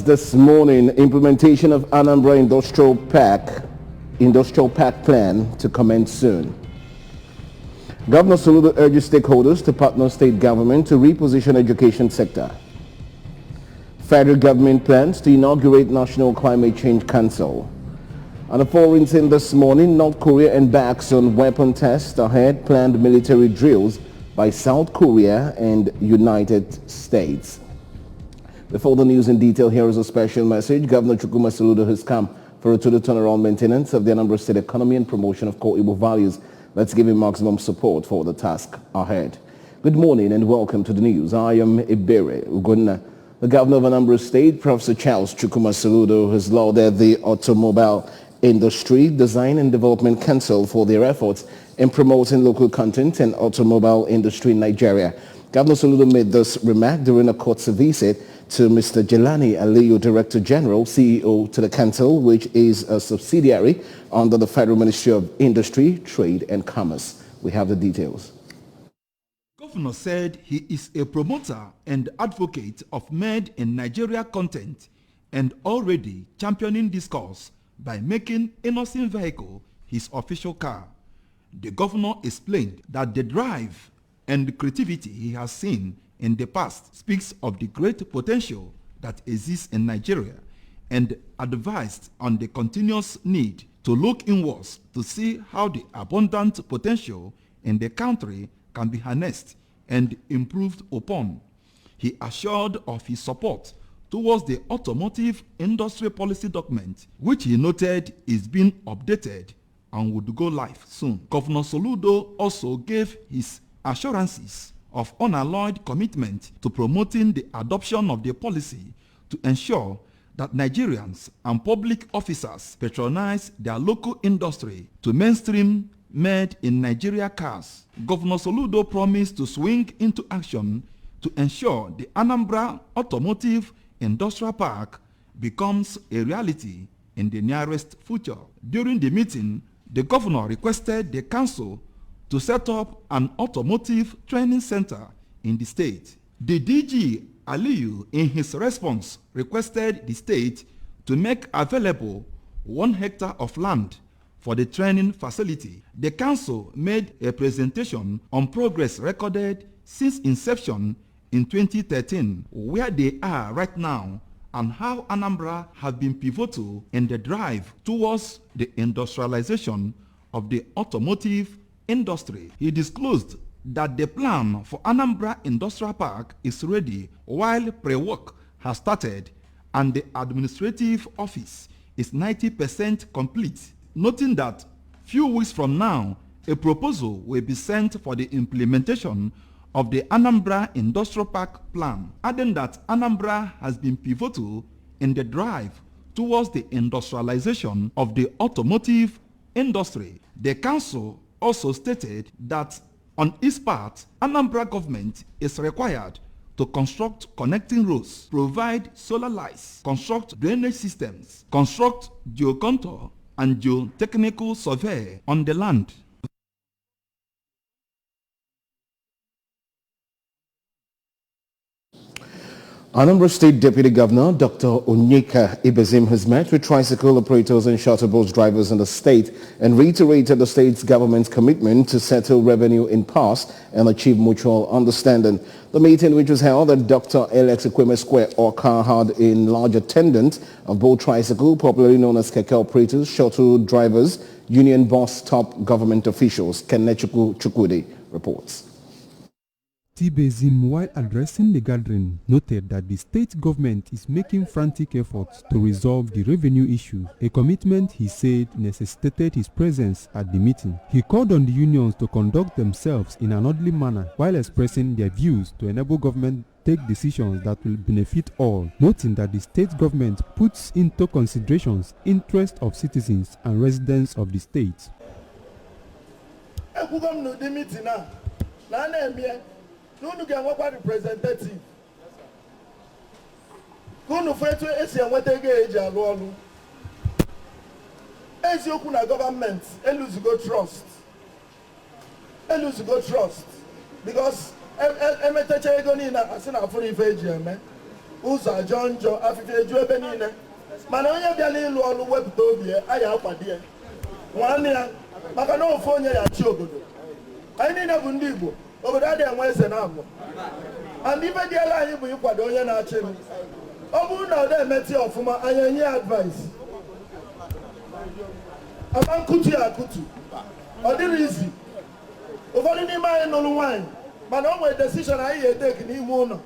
This morning, implementation of Anambra Industrial Park plan to commence soon. Governor Soludo urges stakeholders to partner state government to reposition education sector. Federal government plans to inaugurate National Climate Change Council. And a foreign scene this morning, North Korea embarks on weapon tests ahead planned military drills by South Korea and United States. Before the news in detail, here is a special message. Governor Chukwuma Soludo has come for a total turnaround maintenance of the Anambra State economy and promotion of core Igbo values. Let's give him maximum support for the task ahead. Good morning and welcome to the news. I am Ibere Ugonna. The governor of Anambra State, Professor Charles Chukwuma Soludo, has lauded the Automobile Industry Design and Development Council for their efforts in promoting local content and automobile industry in Nigeria. Governor Soludo made this remark during a court's visit to Mr. Jelani Aliyu, Director General, CEO to the Council, which is a subsidiary under the Federal Ministry of Industry, Trade and Commerce. We have the details. Governor said he is a promoter and advocate of made in Nigeria content and already championing this cause by making Innocent Vehicle his official car. The governor explained that the drive and creativity he has seen in the past speaks of the great potential that exists in Nigeria and advised on the continuous need to look inwards to see how the abundant potential in the country can be harnessed and improved upon. He assured of his support towards the automotive industry policy document, which he noted is being updated and would go live soon. Governor Soludo also gave his assurances of unalloyed commitment to promoting the adoption of the policy to ensure that Nigerians and public officers patronize their local industry to mainstream made in Nigeria cars. Governor Soludo promised to swing into action to ensure the Anambra Automotive Industrial Park becomes a reality in the nearest future. During the meeting, the governor requested the council to set up an automotive training center in the state. The DG Aliyu, in his response, requested the state to make available 1 hectare of land for the training facility. The council made a presentation on progress recorded since inception in 2013, where they are right now, and how Anambra have been pivotal in the drive towards the industrialization of the automotive industry. He disclosed that the plan for Anambra Industrial Park is ready while pre-work has started and the administrative office is 90% complete, noting that few weeks from now a proposal will be sent for the implementation of the Anambra Industrial Park plan, adding that Anambra has been pivotal in the drive towards the industrialization of the automotive industry. The council also stated that on its part, Anambra government is required to construct connecting roads, provide solar lights, construct drainage systems, construct geocontour and geotechnical survey on the land. Anambra State Deputy Governor Dr. Onyeka Ibezim has met with tricycle operators and shuttle bus drivers in the state and reiterated the state's government's commitment to settle revenue in past and achieve mutual understanding. The meeting, which was held at Dr. Alex Ekweme Square, Awka, had in large attendance of both tricycle, popularly known as keke operators, shuttle drivers, union boss, top government officials. Kenechukwu Chukwudi reports. Ibezim, while addressing the gathering, noted that the state government is making frantic efforts to resolve the revenue issue, a commitment he said necessitated his presence at the meeting. He called on the unions to conduct themselves in an orderly manner while expressing their views to enable government take decisions that will benefit all, noting that the state government puts into considerations interests of citizens and residents of the state. Kunu get what representative. Kunu fetu esi enwetege eji alu olu. Esi oku na government lose go trust. Lose go trust because emeteche ego ni na asina afuri ife eji eme. ụzọ ajọ njọ afịfịa eju ebe niile mana onye bịala ịlụ ọrụ wepụta obi ya anyị akwado ya nwanne ya maka na ofu onye ya chi obodo anyị niile bụ ndị Igbo obodo adịghị enwe eze na abụ and ife dịela anyị bụ ịkwado onye na-achị m ọ bụrụ na ọ na-emeti ọfụma anyị enye advice ama nkutu ya akutu ọ dịrị izi ụfọdụ n'ime anyị nụrụ nwaanyị mana o nwere decision anyị ga-eteki n'ime ụlọ.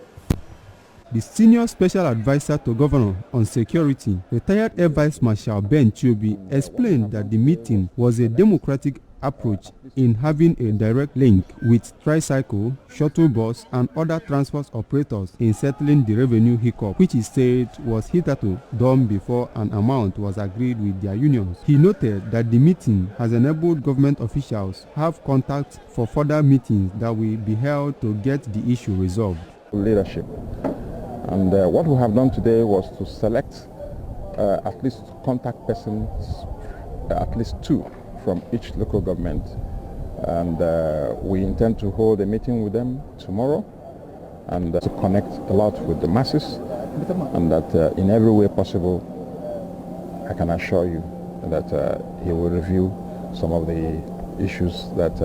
The senior special advisor to Governor on Security, retired Air Vice Marshal Ben Chiobi, explained that the meeting was a democratic approach in having a direct link with tricycle, shuttle bus, and other transport operators in settling the revenue hiccup, which he said was hitherto done before an amount was agreed with their unions. He noted that the meeting has enabled government officials have contact for further meetings that will be held to get the issue resolved. Leadership. And what we have done today was to select at least contact persons, at least 2 from each local government. And we intend to hold a meeting with them tomorrow and to connect a lot with the masses. And that in every way possible, I can assure you that he will review some of the issues that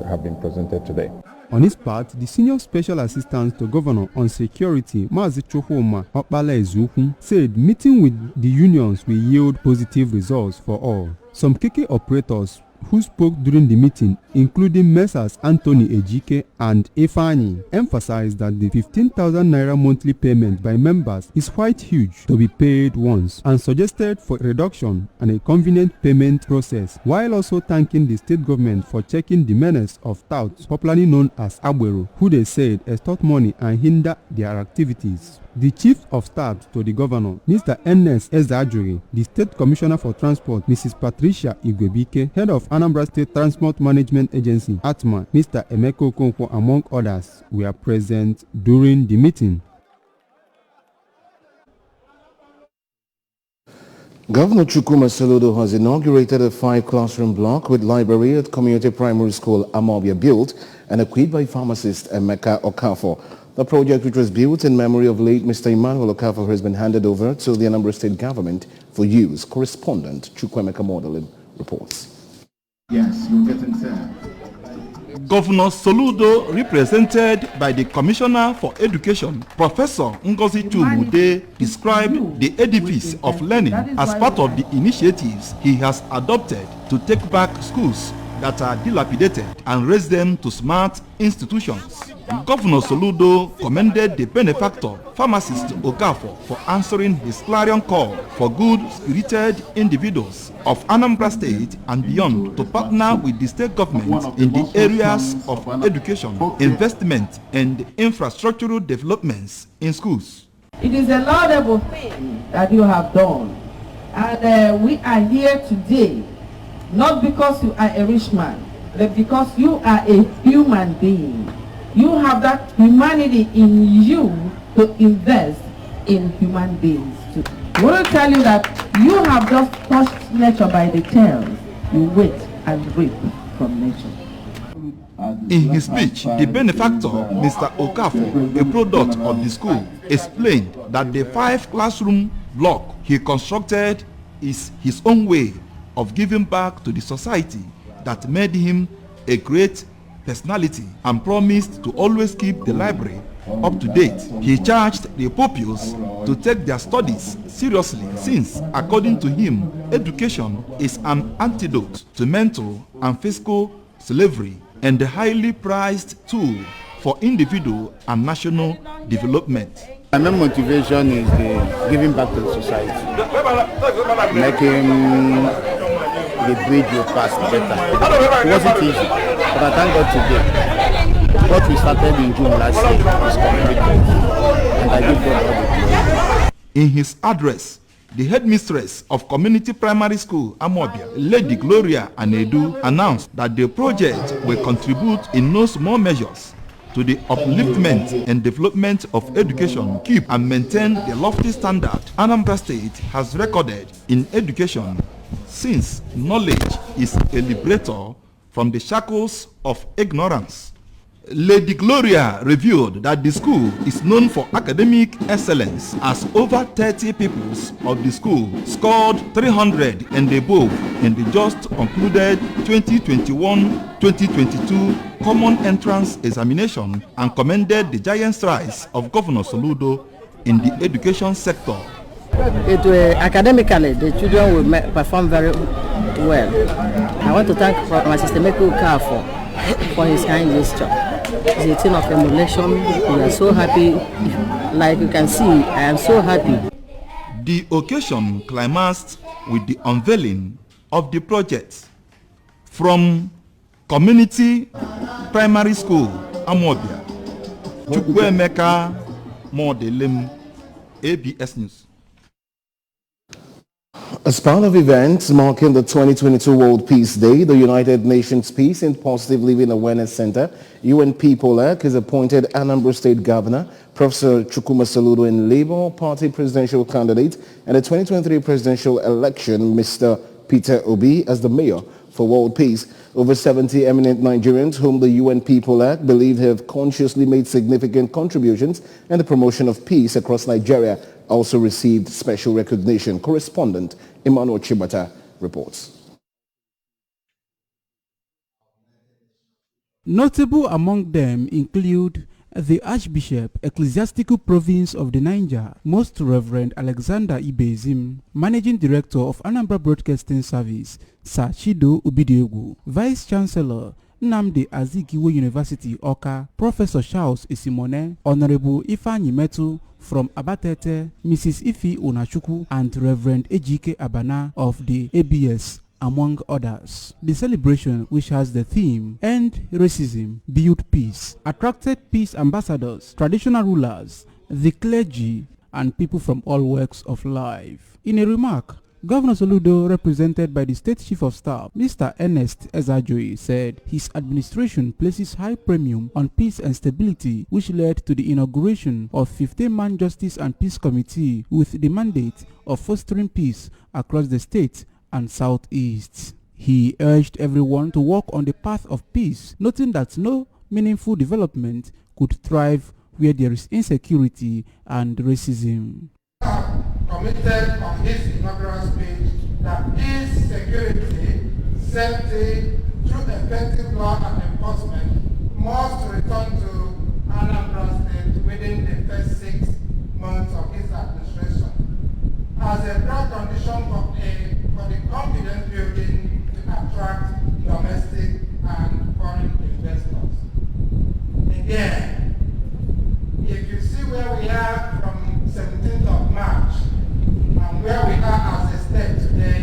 have been presented today. On his part, the senior special assistant to Governor on Security, Mazi Chukwuma Okpala Ezukwu, said meeting with the unions will yield positive results for all. Some KK operators who spoke during the meeting, including Messrs. Anthony Ejike and Ifani, emphasized that the 15,000 naira monthly payment by members is quite huge to be paid once and suggested for reduction and a convenient payment process, while also thanking the state government for checking the menace of touts, popularly known as Agbero, who they said extort money and hinder their activities. The Chief of Staff to the Governor, Mr. N.S. Ezajuri, the State Commissioner for Transport, Mrs. Patricia Igwebike, Head of Anambra State Transport Management Agency, ATMA, Mr. Emeko Okonkwo, among others, were present during the meeting. Governor Chukwuma Soludo has inaugurated a 5-classroom block with library at Community Primary School Amobia, built and equipped by pharmacist Emeka Okafor. The project, which was built in memory of late Mr. Emmanuel Okafor, has been handed over to the Anambra State government for use. Correspondent Chukwemeka Modeling reports. Yes, you're getting there. Governor Soludo, represented by the Commissioner for Education, Professor Ngozi Chumude, described the edifice of learning as part of the initiatives he has adopted to take back schools that are dilapidated and raise them to smart institutions. Governor Soludo commended the benefactor, pharmacist Okafor, for answering his clarion call for good-spirited individuals of Anambra State and beyond to partner with the state government in the areas of education, investment, and infrastructural developments in schools. It is a laudable thing that you have done, and we are here today not because you are a rich man, but because you are a human being. You have that humanity in you to invest in human beings too. I want to tell you that you have just touched nature by the tails. You wait and reap from nature. In his speech, the benefactor, Mr. Okafor, a product of the school, explained that the 5-classroom block he constructed is his own way of giving back to the society that made him a great personality and promised to always keep the library up to date. He charged the pupils to take their studies seriously since, according to him, education is an antidote to mental and physical slavery and a highly prized tool for individual and national development. My main motivation is the giving back to the society, making the bridge will pass better. It wasn't easy, but I thank God today. What we started in June last year is completed, and I give God all the glory. In his address, the headmistress of Community Primary School Amobia, Lady Gloria Anedu, announced that the project will contribute in no small measures to the upliftment and development of education, keep and maintain the lofty standard Anambra State has recorded in education, since knowledge is a liberator from the shackles of ignorance. Lady Gloria revealed that the school is known for academic excellence, as over 30 pupils of the school scored 300 and above in the just concluded 2021-2022 Common Entrance Examination, and commended the giant strides of Governor Soludo in the education sector. Academically, the children will perform very well. I want to thank my sister Meku Uka for his kind gesture. It's a thing of emulation. We are so happy. Like you can see, I am so happy. The occasion climaxed with the unveiling of the project from Community Primary School, Amobia. Chukwuemeka Modelem, ABS News. As part of events marking the 2022 World Peace Day, the United Nations Peace and Positive Living Awareness Center, UN PEOPLAC, has appointed Anambra State Governor Professor Chukwuma Soludo and Labour Party presidential candidate in the 2023 presidential election, Mr. Peter Obi, as the mayor for world peace. Over 70 eminent Nigerians whom the UN PEOPLAC believe have consciously made significant contributions in the promotion of peace across Nigeria also received special recognition. Correspondent Emmanuel Chibata reports. Notable among them include the Archbishop, Ecclesiastical Province of the Niger, Most Reverend Alexander Ibezim, Managing Director of Anambra Broadcasting Service, Sir Chido Ubidiegu, Vice Chancellor, Nnamdi Azikiwe University, Awka, Professor Charles Esimone, Honorable Ifeanyi Metu from Abatete, Mrs. Ifi Onachukwu, and Reverend Ejike Abana of the ABS, among others. The celebration, which has the theme End Racism, Build Peace, attracted peace ambassadors, traditional rulers, the clergy, and people from all walks of life. In a remark, Governor Soludo, represented by the State Chief of Staff, Mr. Ernest Ezajoyi, said his administration places high premium on peace and stability, which led to the inauguration of 15-man Justice and Peace Committee with the mandate of fostering peace across the state and southeast. He urged everyone to walk on the path of peace, noting that no meaningful development could thrive where there is insecurity and racism. Committed on his inaugural speech that peace, security, safety, through effective law and enforcement must return to Anambra State within the first 6 months of his administration as a broad condition for the confidence building to attract domestic and foreign investors. Again, if you see where we are from 17th of March and where we are as a state today,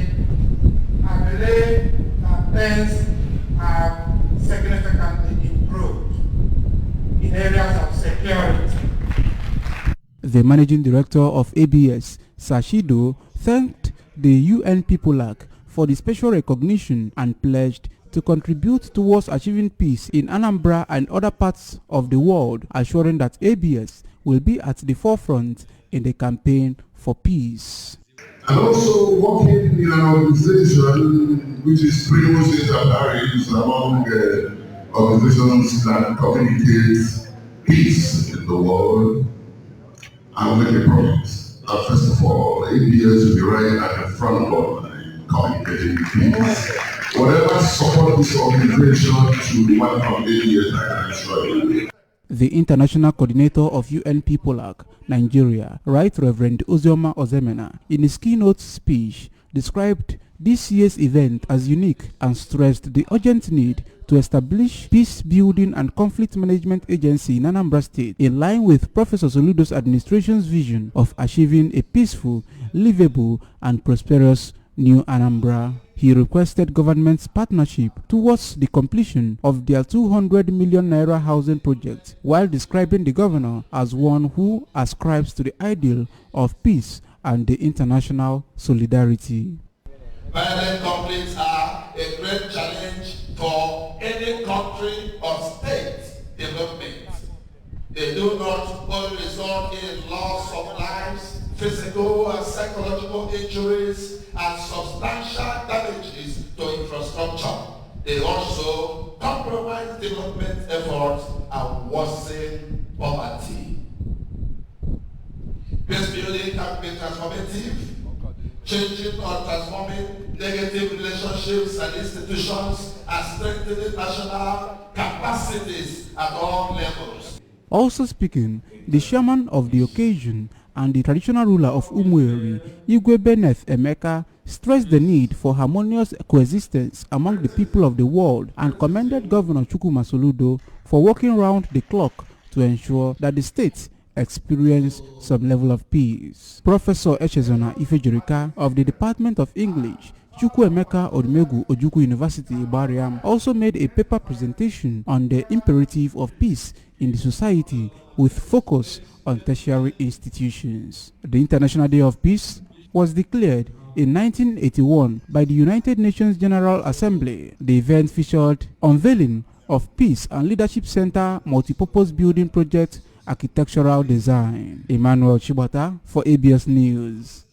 I believe that things have significantly improved in areas of security. The managing director of ABS, Sashido, thanked the UN PEOPLAC for the special recognition and pledged to contribute towards achieving peace in Anambra and other parts of the world, assuring that ABS will be at the forefront in the campaign for peace. And also working in an organization which is Primus Inter Pares among organizations that communicate peace in the world and make a promise. First of all, ABS will be right at the front line communicating peace. Whatever support this organization should be welcome ABS, I can assure you. The international coordinator of UN PEOPLAC, Nigeria, Right Reverend Ozioma Ozemena, in his keynote speech, described this year's event as unique and stressed the urgent need to establish peace-building and conflict management agency in Anambra State, in line with Professor Soludo's administration's vision of achieving a peaceful, livable, and prosperous New Anambra. He requested government's partnership towards the completion of their 200 million naira housing project, while describing the governor as one who ascribes to the ideal of peace and the international solidarity. Violent conflicts are a great challenge for any country or state development. They do not only result in loss of lives, physical and psychological injuries, and substantial damages to infrastructure. They also compromise development efforts and worsen poverty. Peace building can be transformative, changing or transforming negative relationships and institutions and strengthening national capacities at all levels. Also speaking, the chairman of the occasion and the traditional ruler of Umueri, Igwe Benneth Emeka, stressed the need for harmonious coexistence among the people of the world and commended Governor Chukwuma Soludo for working round the clock to ensure that the state experience some level of peace. Professor Echezona Ifejirika of the Department of English, Chukwuemeka Odumegu Ojukwu University, Ibariam, also made a paper presentation on the imperative of peace in the society with focus on tertiary institutions. The International Day of Peace was declared in 1981 by the United Nations General Assembly. The event featured unveiling of Peace and Leadership Center multipurpose building project architectural design. Emmanuel Chibata for ABS News.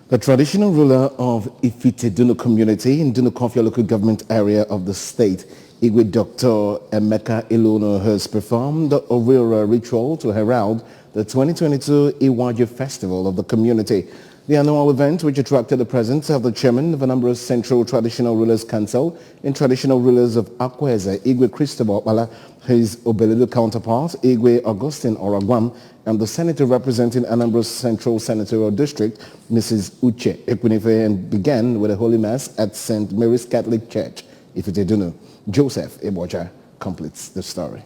The traditional ruler of Ifite-Dunu community in Dunu-Kofia local government area of the state, Igwe Dr. Emeka Ilono, has performed a Orira ritual to herald the 2022 Iwaje Festival of the community. The annual event, which attracted the presence of the chairman of Anambra Central Traditional Rulers Council and traditional rulers of Akweze, Igwe Christopher Opala, his Obeledu counterpart, Igwe Augustine Oragwam, and the senator representing Anambra Central Senatorial District, Mrs. Uche Ekwunife, and began with a Holy Mass at St. Mary's Catholic Church, Ifite-Dunu. Joseph Eboja completes the story.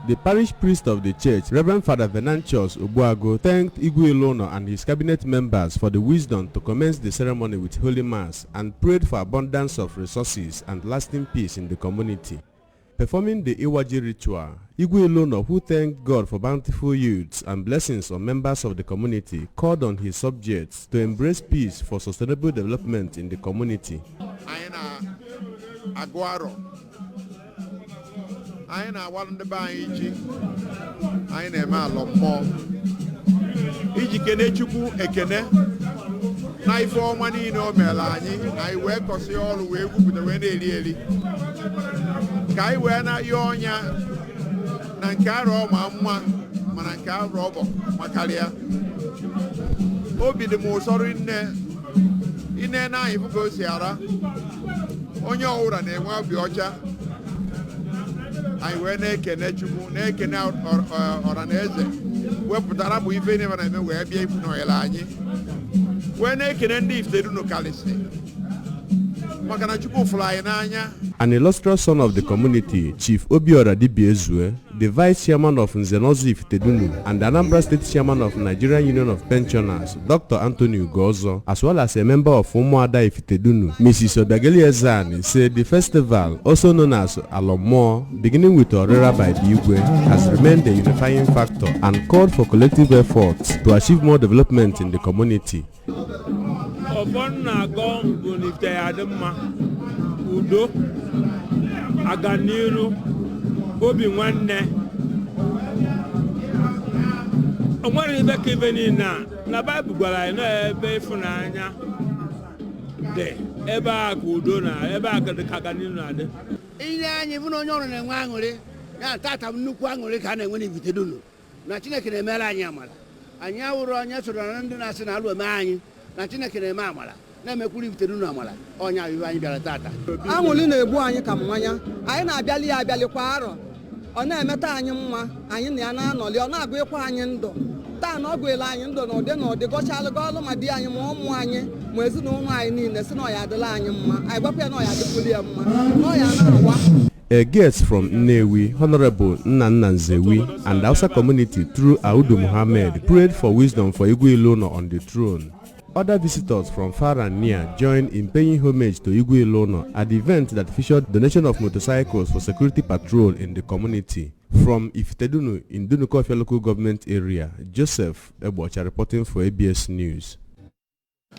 The parish priest of the church, Reverend Father Venantius Obuago, thanked Igwe Ilono and his cabinet members for the wisdom to commence the ceremony with Holy Mass and prayed for abundance of resources and lasting peace in the community. Performing the Iwaji ritual, Igwe Ilono, who thanked God for bountiful youths and blessings on members of the community, called on his subjects to embrace peace for sustainable development in the community. Aguaro. I na one the by Iji. I na ma lomo. Iji kene chuku ekene. Na ifo mani no mela anyi. I we kosi all we gu the we eli. Kai we na yonya. Na nkaro ma mma. Mana nkaro bo makalia. Obi de mo sorry nne. Ine na ifu go siara. Onye ọhụrụ na-enwe obi ọcha. Anyị wee na-ekene Chukwu, na-ekene ọra na eze wepụtara bụ ife na eme wee bịa ifu n'ọyịla anyị. Wee na-ekene ndị Ifite-Dunu kalịsị maka na Chukwu fụrụ anyị n'anya. An illustrious son of the community, Chief Obiora Dibiezue, the vice chairman of Nzenozu Ifite-Dunu and the Anambra State chairman of Nigerian Union of Pensioners, Dr. Anthony Ugozo, as well as a member of Umuada Ifite-Dunu, Mrs. Odageli Ezani, said the festival, also known as Alomo, beginning with Orira by the Igwe, has remained a unifying factor and called for collective efforts to achieve more development in the community. Udo aganiru obi nwanne onwere ibe ka ibe niile na Bible gwara anyị na ebe ịfụnanya dị ebe a ka udo na ebe a ka aganiru na-adị. Ihe anyị bụ na onye ọrụ na-enwe aṅụrị ya tata nnukwu aṅụrị ka a na-enwe n'Ifite-Dunu na Chineke na-emere anyị amara. Anyị awụrụ onye soro na ndị na-asị na alụ eme anyị na Chineke na-eme amara. Na-emekwuru Ifite-Dunu amala onye ayụ anyị bịara tata. Aṅụrị na-egbu anyị ka mmanya. Anyị na-abịali ya abịali kwa arọ. Ọ na-emeta anyị mma, anyị na ya na-anọli, ọ na-agụ ịkwa anyị ndụ. Taa na ọ gụela anyị ndụ na ụdị gọchalụgo ọlụ ma di anyị ma ụmụ anyị ma ezinụlọ anyị niile si na ọ ya adịla anyị mma. Anyị gwakwa ya na ọ ya adịkwuli ya mma. Na ọ ya na-awa. A guest from Nnewi, Honorable Nnanna Nzewi, and the Hausa community through Audu Muhammad prayed for wisdom for Igwe Ilono on the throne. Other visitors from far and near joined in paying homage to Igwe Ilono at the event that featured donation of motorcycles for security patrol in the community. From Ifite-Dunu in Dunu-Kofia local government area, Joseph Ebocha reporting for ABS News.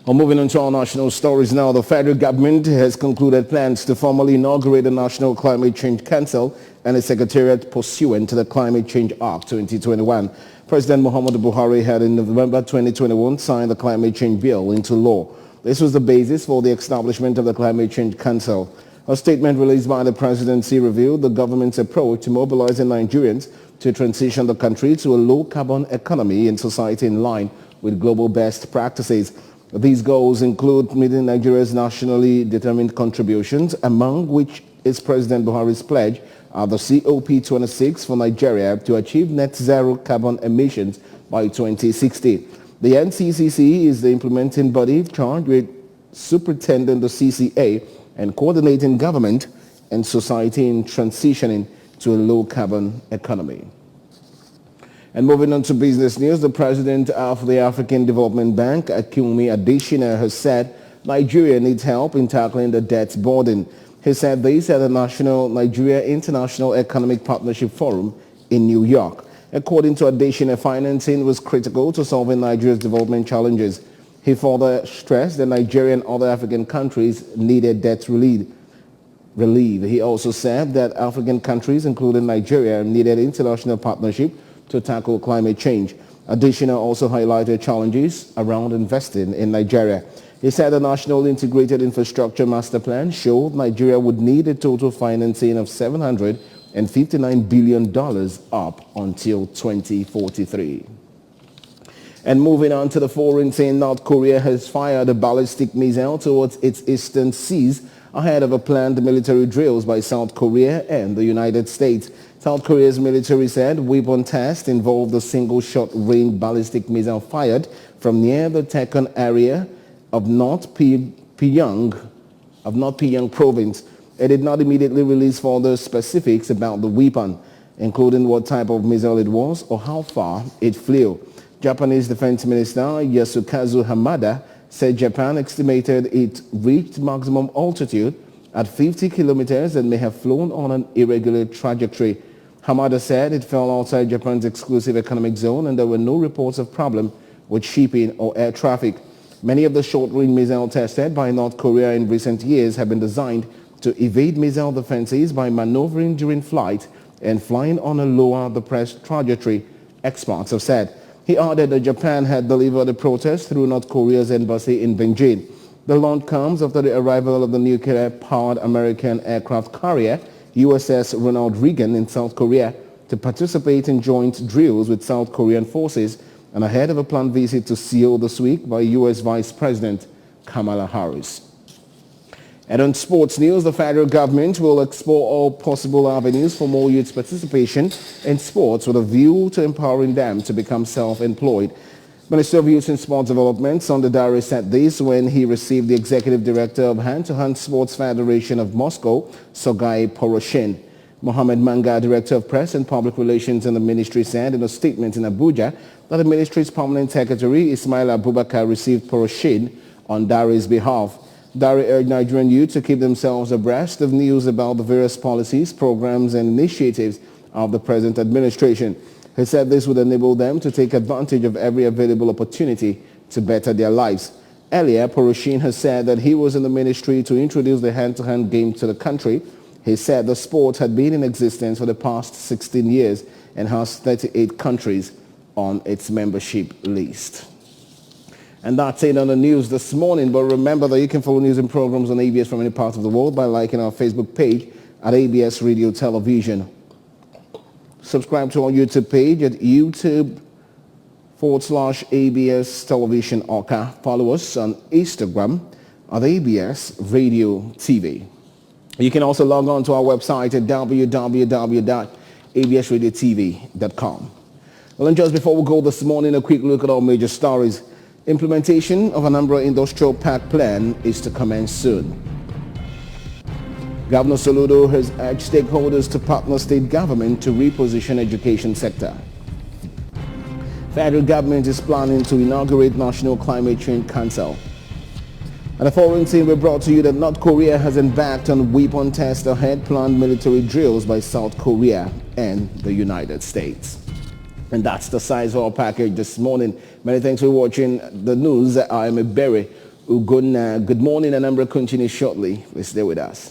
Moving on to our national stories now, the federal government has concluded plans to formally inaugurate the National Climate Change Council and its secretariat pursuant to the Climate Change Act 2021. President Muhammadu Buhari had in November 2021 signed the Climate Change Bill into law. This was the basis for the establishment of the Climate Change Council. A statement released by the presidency revealed the government's approach to mobilizing Nigerians to transition the country to a low-carbon economy and society in line with global best practices. These goals include meeting Nigeria's nationally determined contributions, among which is President Buhari's pledge at the COP26 for Nigeria to achieve net zero carbon emissions by 2060. The NCCC is the implementing body charged with superintending the CCA and coordinating government and society in transitioning to a low-carbon economy. And moving on to business news, the president of the African Development Bank, Akinwumi Adesina, has said Nigeria needs help in tackling the debt burden. He said this at the Nigeria International Economic Partnership Forum in New York. According to Adesina, financing was critical to solving Nigeria's development challenges. He further stressed that Nigeria and other African countries needed debt relief. He also said that African countries, including Nigeria, needed international partnership to tackle climate change. Adesina also highlighted challenges around investing in Nigeria. He said the National Integrated Infrastructure Master Plan showed Nigeria would need a total financing of $759 billion up until 2043. And moving on to the foreign scene, North Korea has fired a ballistic missile towards its eastern seas ahead of a planned military drills by South Korea and the United States. South Korea's military said weapon test involved a single short-range ballistic missile fired from near the Taekon area of North Pyongyang province. It did not immediately release further specifics about the weapon, including what type of missile it was or how far it flew. Japanese Defense Minister Yasukazu Hamada said Japan estimated it reached maximum altitude at 50 kilometers and may have flown on an irregular trajectory. Hamada said it fell outside Japan's exclusive economic zone and there were no reports of problem with shipping or air traffic. Many of the short-range missiles tested by North Korea in recent years have been designed to evade missile defenses by maneuvering during flight and flying on a lower-the-pressed trajectory, experts have said. He added that Japan had delivered a protest through North Korea's embassy in Beijing. The launch comes after the arrival of the nuclear-powered American aircraft carrier USS Ronald Reagan in South Korea to participate in joint drills with South Korean forces and ahead of a planned visit to Seoul this week by U.S. Vice President Kamala Harris. And on sports news, the federal government will explore all possible avenues for more youth participation in sports with a view to empowering them to become self-employed. Minister of Youth and Sports Development, Sunday Dare, said this when he received the Executive Director of Hand-to-Hand Sports Federation of Moscow, Sergei Poroshin. Mohamed Manga, Director of Press and Public Relations in the ministry, said in a statement in Abuja that the ministry's permanent secretary, Ismail Abubakar, received Poroshin on Dare's behalf. Dare urged Nigerian youth to keep themselves abreast of news about the various policies, programs and initiatives of the present administration. He said this would enable them to take advantage of every available opportunity to better their lives. Earlier, Poroshin has said that he was in the ministry to introduce the hand-to-hand game to the country. He said the sport had been in existence for the past 16 years and has 38 countries on its membership list. And that's it on the news this morning. But remember that you can follow news and programs on ABS from any part of the world by liking our Facebook page at ABS Radio Television. Subscribe to our YouTube page at YouTube.com/ABS Television Orca. Follow us on Instagram at ABS Radio TV. You can also log on to our website at www.absradiotv.com. Well, and just before we go this morning, a quick look at our major stories. Implementation of Anambra Industrial Park plan is to commence soon. Governor Soludo has urged stakeholders to partner state government to reposition education sector. Federal government is planning to inaugurate National Climate Change Council. At the foreign scene, we brought to you that North Korea has embarked on weapon test ahead planned military drills by South Korea and the United States. And that's the size of our package this morning. Many thanks for watching the news. I am Ebere Ugonna. Good morning, and Anambra continues shortly. Please stay with us.